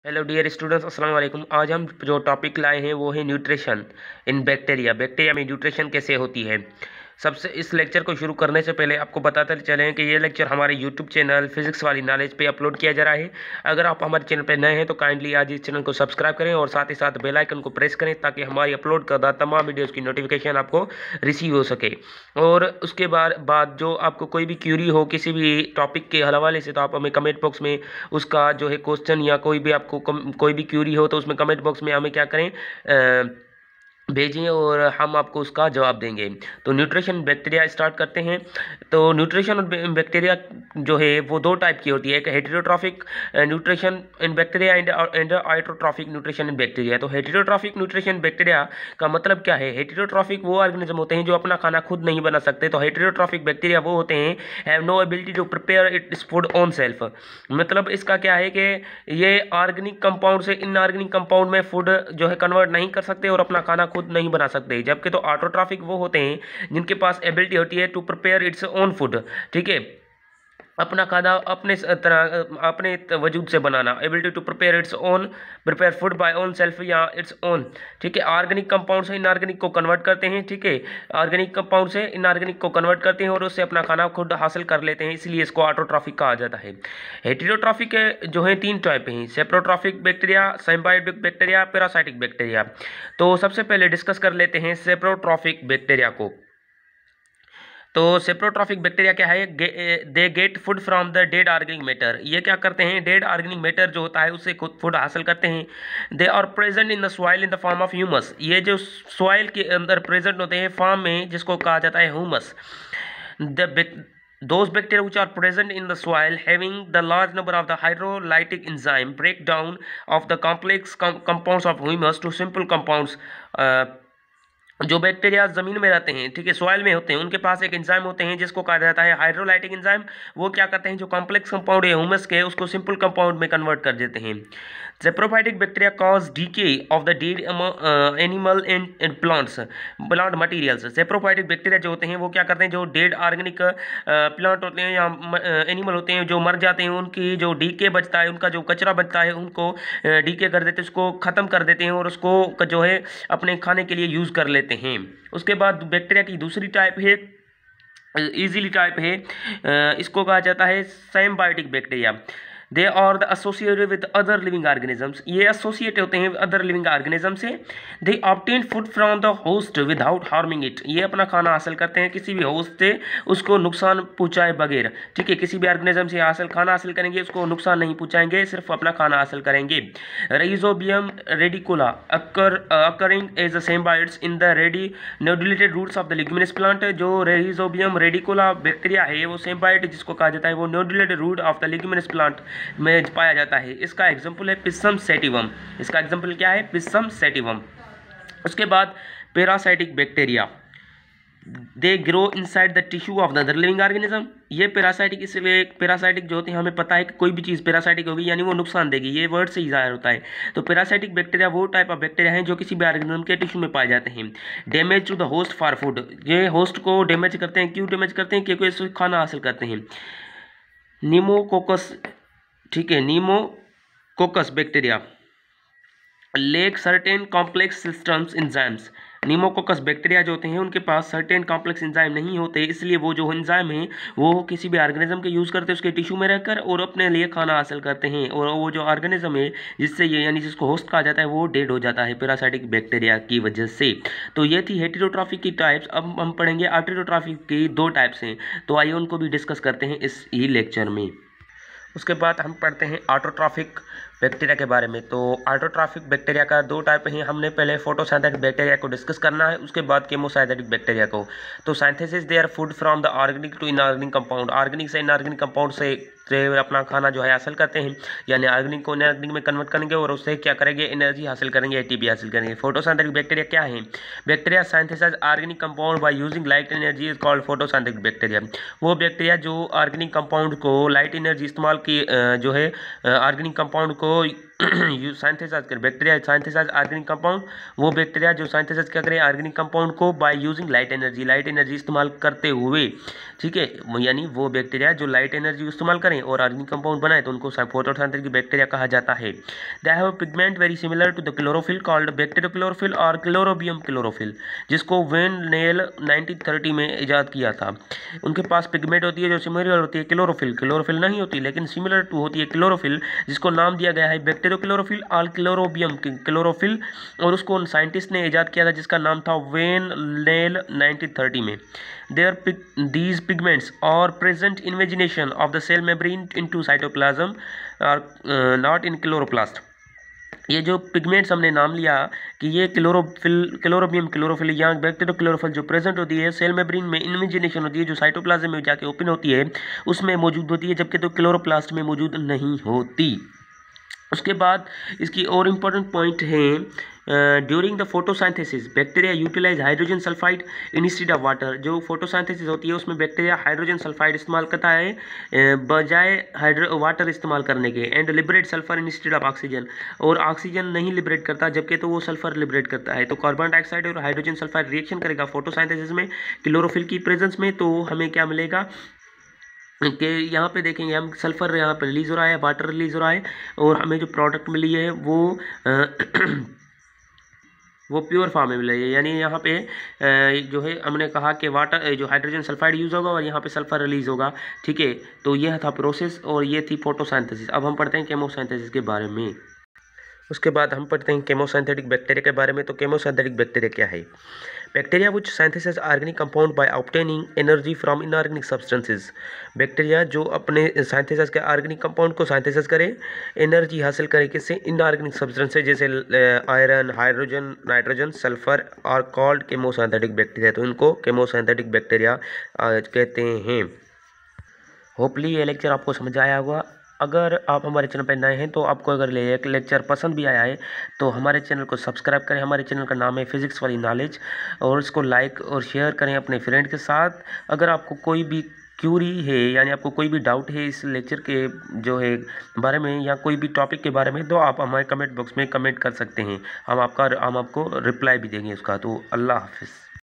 Hello dear students, अस्सलाम वालेकुम। आज हम जो टॉपिक लाए हैं वो है न्यूट्रिशन इन बैक्टीरिया। बैक्टीरिया में न्यूट्रिशन कैसे होती है। सबसे इस लेक्चर को शुरू करने से पहले आपको बताते चलें कि ये लेक्चर हमारे यूट्यूब चैनल फिजिक्स वाली नॉलेज पे अपलोड किया जा रहा है। अगर आप हमारे चैनल पे नए हैं तो काइंडली आज इस चैनल को सब्सक्राइब करें और साथ ही साथ बेल आइकन को प्रेस करें ताकि हमारी अपलोड करदा तमाम वीडियोज़ की नोटिफिकेशन आपको रिसीव हो सके। और उसके बाद जो आपको कोई भी क्यूरी हो किसी भी टॉपिक के हवाले से तो आप हमें कमेंट बॉक्स में उसका जो है क्वेश्चन या कोई भी आपको कोई भी क्यूरी हो तो उसमें कमेंट बॉक्स में हमें क्या करें, भेजिए और हम आपको उसका जवाब देंगे। तो न्यूट्रिशन बैक्टीरिया स्टार्ट करते हैं। तो न्यूट्रिशन बैक्टीरिया जो है वो दो टाइप की होती है, एक heterotrophic nutrition in bacteria and autotrophic nutrition in bacteria. तो हेटेरोट्रॉफिक न्यूट्रिशन बैक्टीरिया का मतलब क्या है। हेटेरोट्रॉफिक वो ऑर्गेनिज्म होते हैं जो अपना खाना खुद नहीं बना सकते। तो हेटेरोट्रॉफिक बैक्टीरिया वो होते हैं have no ability to prepare its food on self. मतलब इसका क्या है कि ये ऑर्गेनिक कंपाउंड से इनऑर्गेनिक कंपाउंड में फूड जो है कन्वर्ट नहीं कर सकते और अपना खाना खुद नहीं बना सकते। जबकि तो ऑटोट्रॉफिक वो होते हैं जिनके पास एबिलिटी होती है to prepare its own food. ठीक है, अपना खाना अपने तरह अपने वजूद से बनाना, ability to prepare food by own self या इट्स ओन। ठीक है, ऑर्गेनिक कंपाउंड से इनऑर्गेनिक को कन्वर्ट करते हैं। ठीक है, ऑर्गेनिक कंपाउंड से इनऑर्गेनिक को कन्वर्ट करते हैं और उससे अपना खाना खुद हासिल कर लेते हैं, इसलिए इसको ऑटोट्रॉफिक कहा जाता है। हेटेरोट्रॉफिक जो है तीन टाइप हैं, saprotrophic bacteria, symbiotic bacteria, parasitic bacteria. तो सबसे पहले डिस्कस कर लेते हैं सेप्रोट्रॉफिक बैक्टीरिया को। तो सेप्रोट्रॉफिक बैक्टीरिया क्या है, they get food from the dead organic matter. ये क्या करते हैं, डेड ऑर्गेनिक मैटर जो होता है उससे खुद फूड हासिल करते हैं। They are present in the soil in the form of humus. ये जो सॉइल के अंदर प्रेजेंट होते हैं फॉर्म में जिसको कहा जाता है humus. Those bacteria which are present in the soil having the large number of the hydrolytic enzyme breakdown of the complex compounds of humus to simple compounds। जो बैक्टीरिया ज़मीन में रहते हैं, ठीक है, सॉइल में होते हैं, उनके पास एक एंजाइम होते हैं जिसको कहा जाता है हाइड्रोलाइटिक एंजाइम। वो क्या करते हैं, जो कॉम्प्लेक्स कंपाउंड है ह्यूमस के उसको सिंपल कंपाउंड में कन्वर्ट कर देते हैं। Saprophytic bacteria cause DK of the dead animal and plant materials. Saprophytic bacteria जो होते हैं वो क्या करते हैं, जो डेड ऑर्गेनिक प्लांट होते हैं या एनिमल होते हैं जो मर जाते हैं, उनकी जो डीके बचता है, उनका जो कचरा बचता है, उनको डीके कर देते हैं, उसको ख़त्म कर देते हैं और उसको जो है अपने खाने के लिए यूज़ कर लेते हैं। उसके बाद बैक्टीरिया की दूसरी टाइप है, इजीली टाइप है, इसको कहा जाता है symbiotic bacteria. They are the associated with other living organisms. ये एसोसिएट होते हैं अदर लिविंग ऑर्गेनिज्म से। They obtain food from the host without harming it. ये अपना खाना हासिल करते हैं किसी भी होस्ट से उसको नुकसान पहुंचाए बगैर। ठीक है, किसी भी ऑर्गेनिज्म से खाना हासिल करेंगे, उसको नुकसान नहीं पहुंचाएंगे, सिर्फ अपना खाना हासिल करेंगे। Rhizobium radicicola occurring as symbiotes in the ready nodulated roots of the leguminous plant. जो राइजोबियम रेडिकुला बैक्टीरिया है वो सिम्बायोट जिसको कहा जाता है, वो nodulated root of the leguminous plant में पाया जाता है। इसका एग्जाम्पल है पिस्सम सैटिवम। इसका एग्जाम्पल क्या है, पिस्सम सैटिवम। उसके बाद parasitic bacteria, they grow inside the tissue of the other living organism. ये पैरासाइटिक, इसलिए पैरासाइटिक जो होते हैं हमें पता है कि कोई भी चीज़ पैरासाइटिक होगी यानी वो नुकसान देगी, ये वर्ड से ही जाहिर होता है। तो पैरासाइटिक बैक्टीरिया वो टाइप ऑफ बैक्टीरिया हैं जो किसी भी ऑर्गेनिज्म के टिश्यू में पाए जाते हैं। Damage to the host for food, ये होस्ट को डैमेज करते हैं। क्यों डैमेज करते हैं, क्योंकि इससे खाना हासिल करते हैं। नीमोकोकस, ठीक है, pneumococcus bacteria lack certain complex systems enzymes. Pneumococcus bacteria जो होते हैं उनके पास सर्टेन कॉम्प्लेक्स एंजाइम नहीं होते, इसलिए वो जो एंजाइम है वो किसी भी ऑर्गेनिज्म के यूज़ करते हैं उसके टिश्यू में रहकर और अपने लिए खाना हासिल करते हैं। और वो जो ऑर्गेनिज्म है जिससे ये यानी जिसको होस्ट कहा जाता है वो डेड हो जाता है पैरासाइटिक बैक्टीरिया की वजह से। तो ये थी हेटेरोट्रॉफिक की टाइप्स। अब हम पढ़ेंगे ऑटोट्रॉफिक की दो टाइप्स हैं, तो आइए उनको भी डिस्कस करते हैं इस ही लेक्चर में। उसके बाद हम पढ़ते हैं ऑटोट्रॉफिक बैक्टीरिया के बारे में। तो ऑटोट्रॉफिक बैक्टीरिया का दो टाइप हैं। हमने पहले फोटोसिंथेटिक बैक्टीरिया को डिस्कस करना है, उसके बाद केमोसिंथेटिक बैक्टीरिया को। तो synthesis their food from the organic to inorganic compound. Organic से इनऑर्गेनिक कंपाउंड से अपना खाना जो है हासिल करते हैं, यानी ऑर्गेनिक को इनऑर्गेनिक में कन्वर्ट करेंगे और उससे क्या करेंगे, एनर्जी हासिल करेंगे, एटीपी हासिल करेंगे। फोटोसिंथेटिक बैक्टीरिया क्या है, bacteria synthesize organic compound by using light energy is called photosynthetic bacteria. वो बैक्टीरिया जो ऑर्गेनिक कंपाउंड को लाइट एनर्जी इस्तेमाल की जो है ऑर्गेनिक कंपाउंड को सिंथेसाइज करें, बैक्टीरिया सिंथेसाइज ऑर्गेनिक कंपाउंड, वो बैक्टीरिया जो सिंथेसाइज क्या करें ऑर्गेनिक कंपाउंड को बाय यूजिंग लाइट एनर्जी इस्तेमाल करते हुए, ठीक है, यानी वो बैक्टीरिया जो लाइट एनर्जी इस्तेमाल करें और ऑर्गेनिक कंपाउंड बनाए तो उनको फोटोसिंथेटिक बैक्टीरिया कहा जाता है। They have pigment very similar to the chlorophyll called bacteriochlorophyll और क्लोरोबियम क्लोरोफिल, जिसको वेन नेल 1930 में ईजाद किया था। उनके पास पिगमेंट होती है जो सिमिलर होती है क्लोरोफिल नहीं होती लेकिन सिमिलर टू होती है क्लोरोफिल, जिसको नाम दिया गया है बैक्टीरियोक्लोरोफिल और क्लोरोबियम क्लोरोफिल, और उसको साइंटिस्ट ने ईजाद किया था जिसका नाम था वेन नेल 1930 में। These pigments are present in vagination of the cell membrane into cytoplasm or not in chloroplast। ये जो पिगमेंट्स हमने नाम लिया कि ये क्लोरोबियम क्लोरोफिल या बैक्टीरियोक्लोरोफिल जो प्रेजेंट होती है सेल मेम्ब्रेन में इन्वेजिनेशन होती है जो साइटोप्लाज्म में जाके ओपन होती है उसमें मौजूद होती है, जबकि तो क्लोरोप्लास्ट में मौजूद नहीं होती। उसके बाद इसकी और इम्पोर्टेंट पॉइंट है during the photosynthesis bacteria utilize hydrogen sulphide instead of water. जो फोटोसिंथेसिस होती है उसमें बैक्टीरिया हाइड्रोजन सल्फाइड इस्तेमाल करता है बजाय वाटर इस्तेमाल करने के, and liberate sulphur instead of oxygen, और ऑक्सीजन नहीं लिबरेट करता जबकि तो वो सल्फर लिबरेट करता है। तो कार्बन डाइऑक्साइड और हाइड्रोजन सल्फाइड रिएक्शन करेगा फोटोसिंथेसिस में क्लोरोफिल की प्रेजेंस में, तो हमें क्या मिलेगा कि यहाँ पे देखेंगे हम सल्फर यहाँ पे रिलीज़ हो रहा है, वाटर रिलीज़ हो रहा है, और हमें जो प्रोडक्ट मिली है वो वो प्योर फॉर्म में मिला है। यानी यहाँ पे जो है हमने कहा कि वाटर जो हाइड्रोजन सल्फाइड यूज़ होगा और यहाँ पे सल्फर रिलीज़ होगा, ठीक है। तो यह था प्रोसेस और ये थी फोटोसिंथेसिस। अब हम पढ़ते हैं केमोसिंथेसिस के बारे में। उसके बाद हम पढ़ते हैं केमोसिंथेटिक बैक्टीरिया के बारे में। तो केमोसिंथेटिक बैक्टीरिया क्या है? Bacteria which synthesize organic compound by obtaining energy from inorganic substances. Bacteria जो अपने सिंथेसाइज के ऑर्गेनिक कंपाउंड को सिंथेसाइज करे, एनर्जी हासिल करे किससे? इनऑर्गेनिक सब्सटेंसेस जैसे आयरन, हाइड्रोजन, नाइट्रोजन, सल्फर और कॉल्ड केमोसिंथेटिक बैक्टीरिया। तो इनको केमोसिंथेटिक बैक्टीरिया कहते हैं। होपली ये लेक्चर आपको समझ आया होगा। अगर आप हमारे चैनल पर नए हैं तो आपको अगर लेक्चर पसंद भी आया है तो हमारे चैनल को सब्सक्राइब करें। हमारे चैनल का नाम है फिजिक्स वाली नॉलेज, और इसको लाइक और शेयर करें अपने फ्रेंड के साथ। अगर आपको कोई भी क्यूरी है यानी आपको कोई भी डाउट है इस लेक्चर के जो है बारे में या कोई भी टॉपिक के बारे में, तो आप हमारे कमेंट बॉक्स में कमेंट कर सकते हैं। हम आपको रिप्लाई भी देंगे उसका। तो अल्लाह हाफिज़।